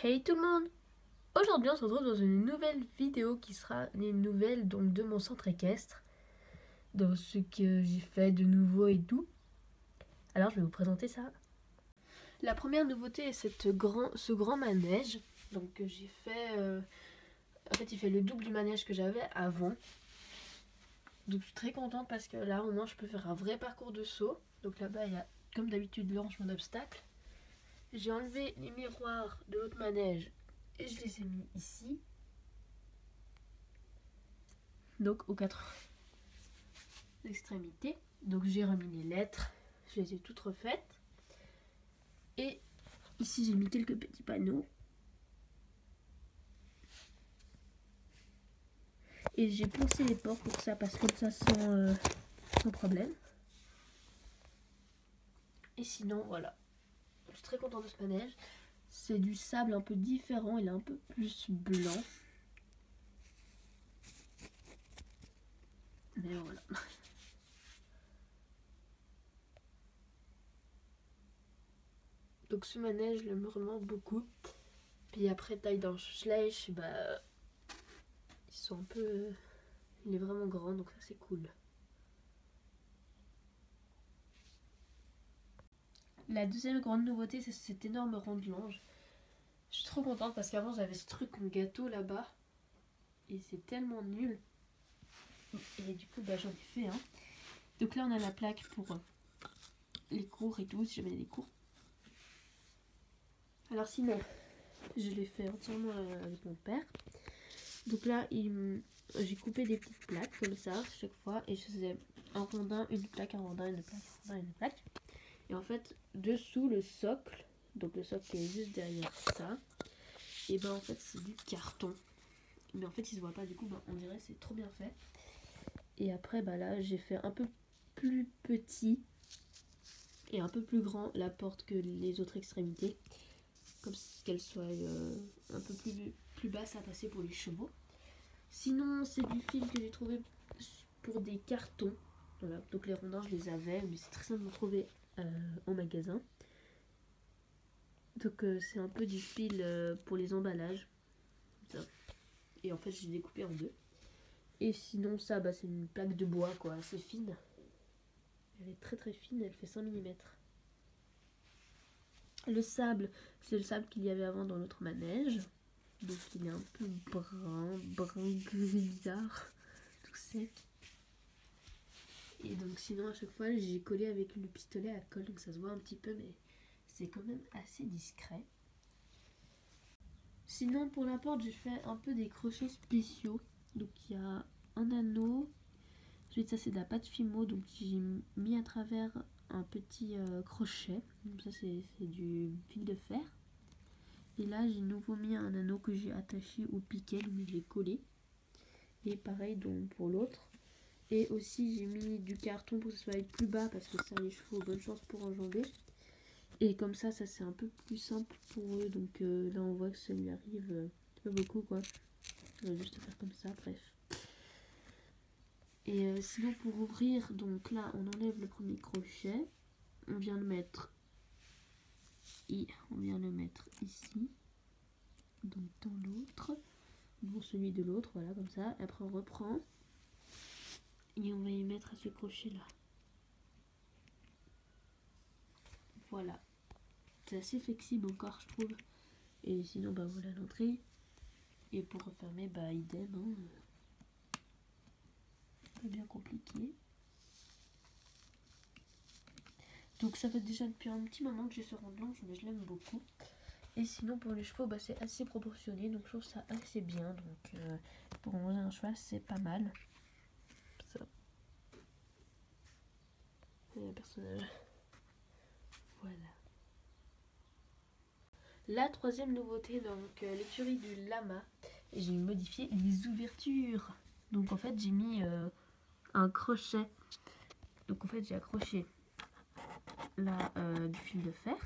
Hey tout le monde! Aujourd'hui on se retrouve dans une nouvelle vidéo qui sera les nouvelles donc, de mon centre équestre, dans ce que j'ai fait de nouveau et tout. Alors je vais vous présenter ça. La première nouveauté est ce grand manège donc, que j'ai fait. En fait il fait le double du manège que j'avais avant. Donc je suis très contente parce que là au moins je peux faire un vrai parcours de saut. Donc là-bas il y a comme d'habitude le rangement d'obstacles. J'ai enlevé les miroirs de l'autre manège et je les ai mis ici. Donc aux 4 extrémités. Donc j'ai remis les lettres, je les ai toutes refaites. Et ici j'ai mis quelques petits panneaux. Et j'ai poncé les portes pour ça, parce que ça sans problème. Et sinon voilà, je suis très contente de ce manège. C'est du sable un peu différent, il est un peu plus blanc. Mais voilà. Donc ce manège, je me remonte beaucoup. Puis après taille dans Schleich, bah ils sont un peu... Il est vraiment grand, donc ça c'est cool. La deuxième grande nouveauté, c'est cet énorme rond de longe. Je suis trop contente parce qu'avant j'avais ce truc en gâteau là-bas. Et c'est tellement nul. Et du coup bah, j'en ai fait un. Donc là on a la plaque pour les cours et tout, si jamais il y a des cours. Alors sinon, je l'ai fait entièrement avec mon père. Donc là j'ai coupé des petites plaques comme ça chaque fois. Et je faisais un rondin, une plaque, un rondin, une plaque, un rondin, une plaque. Et en fait dessous le socle, donc le socle qui est juste derrière ça, et ben en fait c'est du carton. Mais en fait il se voit pas, du coup ben, on dirait c'est trop bien fait. Et après bah là j'ai fait un peu plus petit et un peu plus grand la porte que les autres extrémités, comme qu'elle soit un peu plus basse à passer pour les chevaux. Sinon c'est du fil que j'ai trouvé pour des cartons. Voilà, donc les rondins je les avais, mais c'est très simple de trouver en magasin. Donc c'est un peu du fil pour les emballages. Ça. Et en fait j'ai découpé en deux. Et sinon ça bah, c'est une plaque de bois quoi, assez fine. Elle est très très fine, elle fait 5 mm. Le sable, c'est le sable qu'il y avait avant dans l'autre manège. Donc il est un peu brun grisard, tout sec. Et donc sinon à chaque fois j'ai collé avec le pistolet à colle, donc ça se voit un petit peu mais c'est quand même assez discret. Sinon pour la porte j'ai fait un peu des crochets spéciaux. Donc il y a un anneau. Ensuite ça c'est de la pâte Fimo, donc j'ai mis à travers un petit crochet. Donc ça c'est du fil de fer. Et là j'ai nouveau mis un anneau que j'ai attaché au piquet, donc je l'ai collé. Et pareil donc pour l'autre. Et aussi j'ai mis du carton pour que ça soit plus bas, parce que ça les chevaux, bonne chance pour enjamber. Et comme ça c'est un peu plus simple pour eux. Donc là on voit que ça lui arrive pas beaucoup quoi. Je vais juste faire comme ça, bref. Et sinon pour ouvrir, donc là on enlève le premier crochet. On vient le mettre ici. Donc dans l'autre. Pour celui de l'autre, voilà comme ça. Après on reprend. Et on va y mettre à ce crochet là. Voilà. C'est assez flexible encore je trouve. Et sinon bah voilà l'entrée. Et pour refermer bah idem hein. Pas bien compliqué. Donc ça fait déjà depuis un petit moment que j'ai ce rond de longe, mais je l'aime beaucoup. Et sinon pour les chevaux bah, c'est assez proportionné, donc je trouve ça assez bien. Donc pour manger un cheval c'est pas mal. Ça. Et un personnage. Voilà. La troisième nouveauté, donc l'écurie du lama. Et j'ai modifié les ouvertures. Donc en fait j'ai mis un crochet. Donc en fait j'ai accroché là du fil de fer.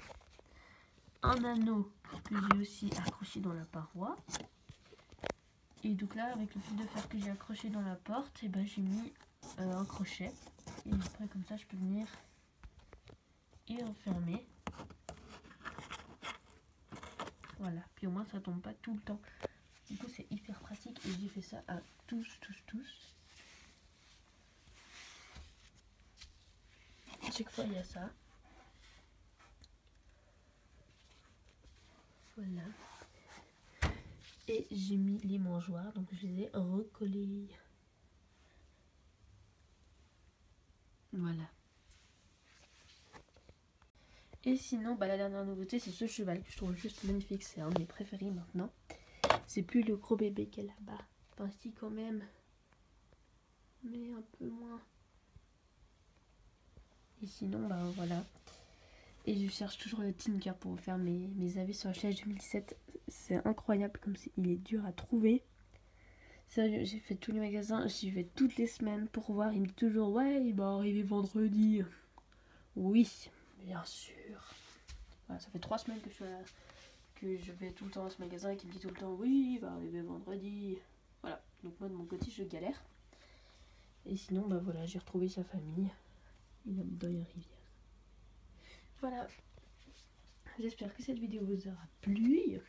Un anneau que j'ai aussi accroché dans la paroi. Et donc là avec le fil de fer que j'ai accroché dans la porte, et ben j'ai mis un crochet. Et après comme ça je peux venir et enfermer. Voilà, puis au moins ça tombe pas tout le temps. Du coup c'est hyper pratique et j'ai fait ça à tous. Chaque fois il y a ça. Voilà. Et j'ai mis les mangeoires, donc je les ai recollés. Voilà. Et sinon, la dernière nouveauté, c'est ce cheval que je trouve juste magnifique. C'est un de mes préférés maintenant. C'est plus le gros bébé qu'elle est là-bas. Enfin, si quand même. Mais un peu moins. Et sinon, voilà. Et je cherche toujours le Tinker pour faire mes avis sur HLH 2017. C'est incroyable comme il est dur à trouver. Sérieux, j'ai fait tous les magasins, j'y vais toutes les semaines pour voir. Il me dit toujours, ouais, il va arriver vendredi. Oui, bien sûr. Voilà, ça fait 3 semaines que je vais tout le temps à ce magasin et qu'il me dit tout le temps, oui, il va arriver vendredi. Voilà, donc moi de mon côté, je galère. Et sinon, voilà, j'ai retrouvé sa famille. Il habite dans une rivière. Voilà. J'espère que cette vidéo vous aura plu.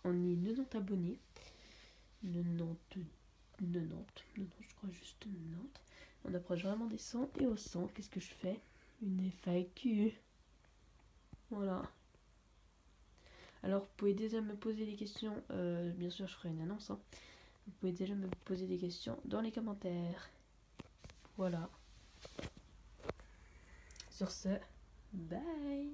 On est 90 abonnés. 90, je crois juste 90. On approche vraiment des 100 et au 100, qu'est-ce que je fais? Une FAQ. Voilà. Alors vous pouvez déjà me poser des questions, bien sûr je ferai une annonce, hein. Vous pouvez déjà me poser des questions dans les commentaires. Voilà. Sur ce, bye.